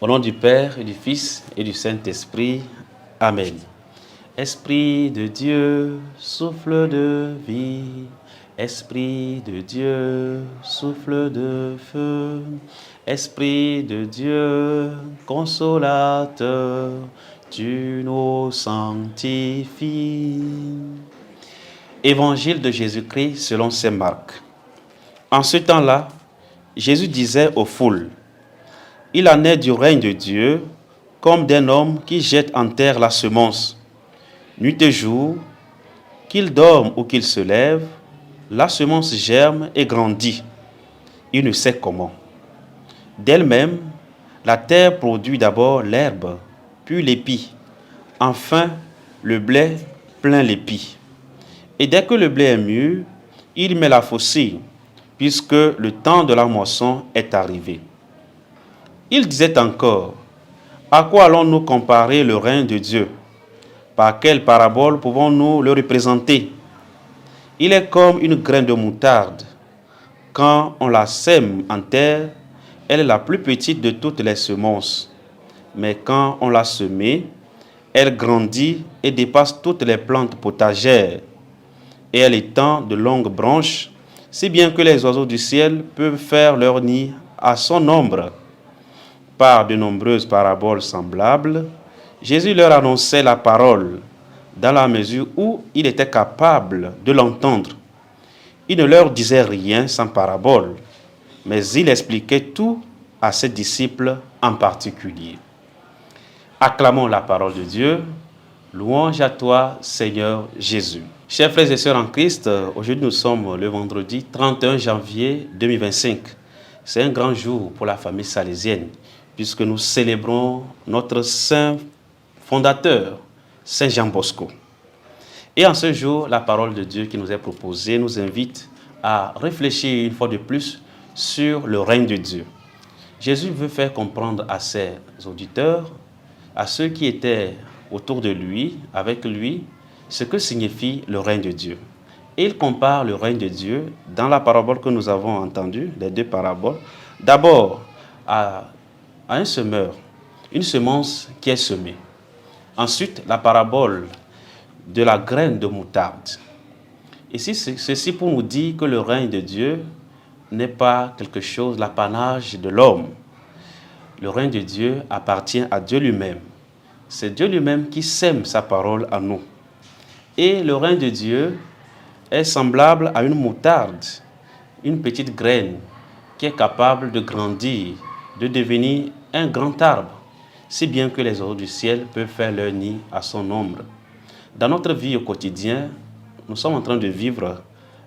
Au nom du Père, et du Fils, et du Saint-Esprit. Amen. Esprit de Dieu, souffle de vie. Esprit de Dieu, souffle de feu. Esprit de Dieu, consolateur, tu nous sanctifies. Évangile de Jésus-Christ selon saint Marc. En ce temps-là, Jésus disait aux foules: il en est du règne de Dieu comme d'un homme qui jette en terre la semence. Nuit et jour, qu'il dorme ou qu'il se lève, la semence germe et grandit. Il ne sait comment. D'elle-même, la terre produit d'abord l'herbe, puis l'épi. Enfin, le blé plein l'épi. Et dès que le blé est mûr, il met la faucille, puisque le temps de la moisson est arrivé. Il disait encore: à quoi allons-nous comparer le règne de Dieu? Par quelle parabole pouvons-nous le représenter? Il est comme une graine de moutarde. Quand on la sème en terre, elle est la plus petite de toutes les semences. Mais quand on l'a semée, elle grandit et dépasse toutes les plantes potagères. Et elle étend de longues branches, si bien que les oiseaux du ciel peuvent faire leur nid à son ombre. Par de nombreuses paraboles semblables, Jésus leur annonçait la parole, dans la mesure où il était capable de l'entendre. Il ne leur disait rien sans parabole, mais il expliquait tout à ses disciples en particulier. Acclamons la parole de Dieu. Louange à toi, Seigneur Jésus. Chers frères et sœurs en Christ, aujourd'hui nous sommes le vendredi 31 janvier 2025. C'est un grand jour pour la famille salésienne, puisque nous célébrons notre saint fondateur, Saint Jean Bosco. Et en ce jour, la parole de Dieu qui nous est proposée nous invite à réfléchir une fois de plus sur le règne de Dieu. Jésus veut faire comprendre à ses auditeurs, à ceux qui étaient autour de lui, avec lui, ce que signifie le règne de Dieu. Et il compare le règne de Dieu dans la parabole que nous avons entendue, les deux paraboles, d'abord à un semeur, une semence qui est semée. Ensuite, la parabole de la graine de moutarde. Ici, ceci pour nous dire que le règne de Dieu n'est pas quelque chose, l'apanage de l'homme. Le règne de Dieu appartient à Dieu lui-même. C'est Dieu lui-même qui sème sa parole à nous. Et le règne de Dieu est semblable à une moutarde, une petite graine qui est capable de grandir, de devenir un grand arbre, si bien que les oiseaux du ciel peuvent faire leur nid à son ombre. Dans notre vie au quotidien, nous sommes en train de vivre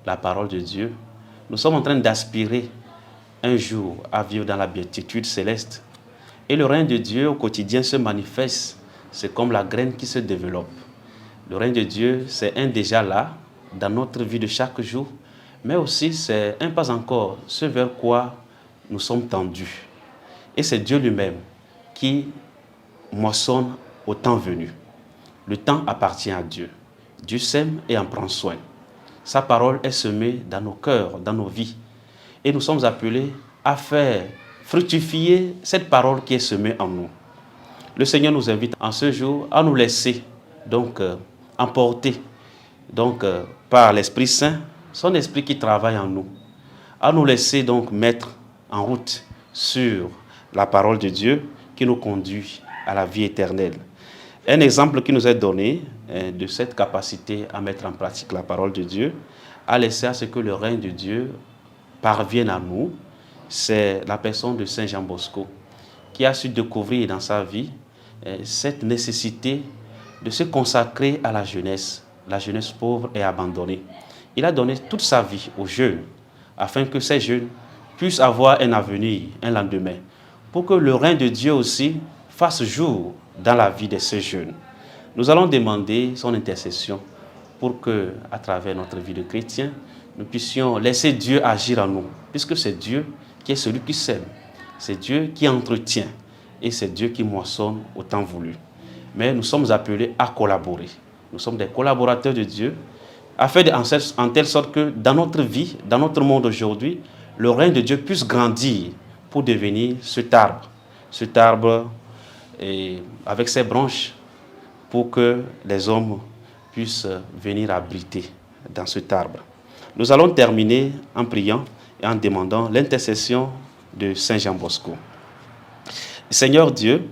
la parole de Dieu. Nous sommes en train d'aspirer un jour à vivre dans la béatitude céleste. Et le règne de Dieu au quotidien se manifeste. C'est comme la graine qui se développe. Le règne de Dieu, c'est un déjà là, dans notre vie de chaque jour, mais aussi c'est un pas encore, ce vers quoi nous sommes tendus. Et c'est Dieu lui-même qui moissonne au temps venu. Le temps appartient à Dieu. Dieu sème et en prend soin. Sa parole est semée dans nos cœurs, dans nos vies. Et nous sommes appelés à faire fructifier cette parole qui est semée en nous. Le Seigneur nous invite en ce jour à nous laisser emporter par l'Esprit Saint, son Esprit qui travaille en nous, à nous laisser donc mettre en route sur la parole de Dieu qui nous conduit à la vie éternelle. Un exemple qui nous est donné de cette capacité à mettre en pratique la parole de Dieu, à laisser à ce que le règne de Dieu parvienne à nous, c'est la personne de Saint Jean Bosco, qui a su découvrir dans sa vie cette nécessité de se consacrer à la jeunesse pauvre et abandonnée. Il a donné toute sa vie aux jeunes, afin que ces jeunes puissent avoir un avenir, un lendemain, pour que le règne de Dieu aussi fasse jour dans la vie de ces jeunes. Nous allons demander son intercession pour que, à travers notre vie de chrétien, nous puissions laisser Dieu agir en nous, puisque c'est Dieu qui est celui qui sème, c'est Dieu qui entretient et c'est Dieu qui moissonne au temps voulu. Mais nous sommes appelés à collaborer. Nous sommes des collaborateurs de Dieu, afin en telle sorte que dans notre vie, dans notre monde aujourd'hui, le règne de Dieu puisse grandir pour devenir cet arbre cet arbre et avec ses branches pour que les hommes puissent venir abriter dans cet arbre. Nous allons terminer en priant et en demandant l'intercession de Saint Jean Bosco. Seigneur Dieu,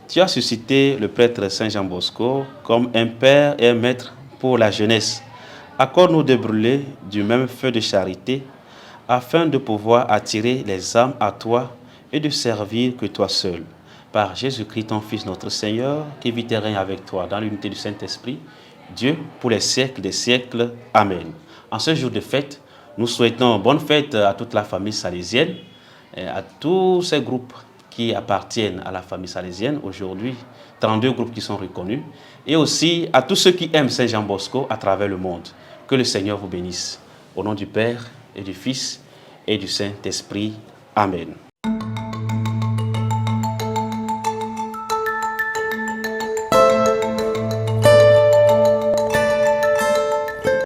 tu as suscité le prêtre Saint Jean Bosco comme un père et un maître pour la jeunesse. Accorde-nous de brûler du même feu de charité afin de pouvoir attirer les âmes à toi et de servir que toi seul. Par Jésus-Christ, ton Fils, notre Seigneur, qui vit et règne avec toi dans l'unité du Saint-Esprit, Dieu, pour les siècles des siècles. Amen. En ce jour de fête, nous souhaitons bonne fête à toute la famille salésienne, à tous ces groupes qui appartiennent à la famille salésienne. Aujourd'hui, 32 groupes qui sont reconnus. Et aussi à tous ceux qui aiment Saint Jean Bosco à travers le monde. Que le Seigneur vous bénisse. Au nom du Père et du Fils et du Saint-Esprit. Amen.